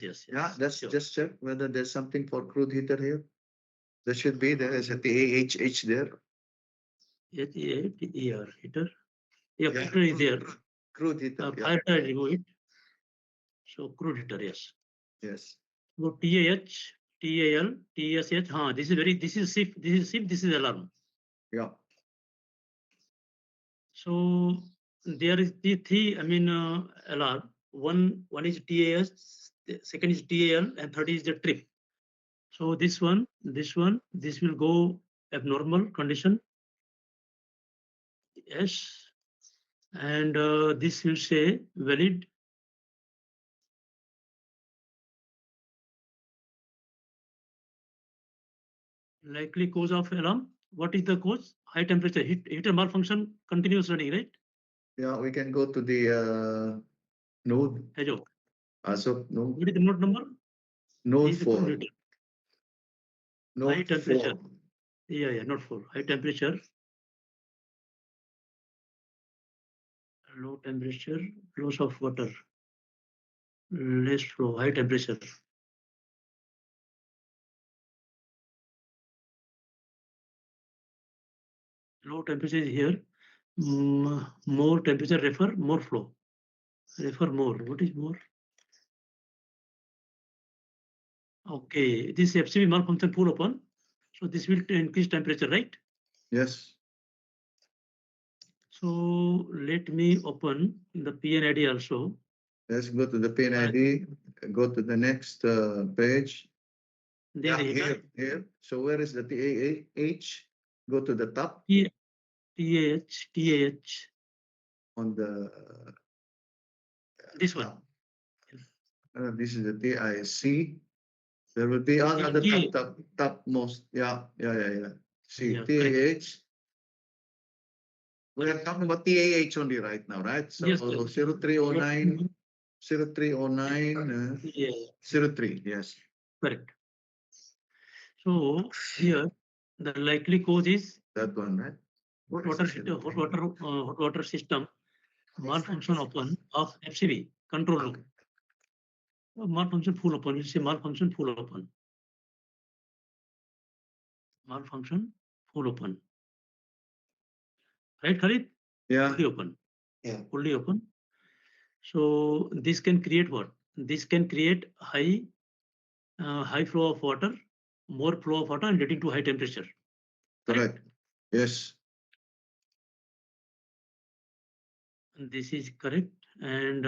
yes. Yeah, let's Sure. just check whether there's something for crude heater here. There should be. There is a TAHH there. HER heater. Yeah, Yeah, heater is there. Crude heater. Yeah. Fire I remove it. So crude heater, yes. Yes. So TAH, TAL, TSH. This is very. This is SIF. This is SIF. This is alarm. Yeah. So there is the three. I mean, alarm. One is TAS. The second is TAL, and third is the trip. So this one, this will go abnormal condition. Yes, and this will say valid. Likely cause of alarm. What is the cause? High temperature. Heater malfunction continuous running, right? Yeah, we can go to the node. Hello. So node, What is the node number? node This is the crude 4. heater. High Node temperature. 4. Yeah, not 4. High temperature. Low temperature. Loss of water. Less flow. High temperature. Low temperature is here. More temperature, refer more flow. Refer more. What is more? Okay, this FCB malfunction full open. So this will increase temperature, right? Yes. So let me open the PNID also. Let's go to the PNID. Go to the next page. There Yeah, the heater. here. So where is the TAH? Go to the top TAH. on the This one. this is the TIC. There will be on the topmost. Yeah. See, Yeah, correct. TAH. We are talking about TAH only right now, right? So Yes. 0309, 0309, Yeah, 03. Yes. correct. So here the likely cause is That one, right? hot water system malfunction open of FCV control room. Malfunction full open. You say malfunction full open. Malfunction full open. Right, Khalid? Yeah. Fully open. Yeah. Fully open. So this can create what? This can create high flow of water, more flow of water, and leading to high temperature. Correct. Yes. And this is correct. And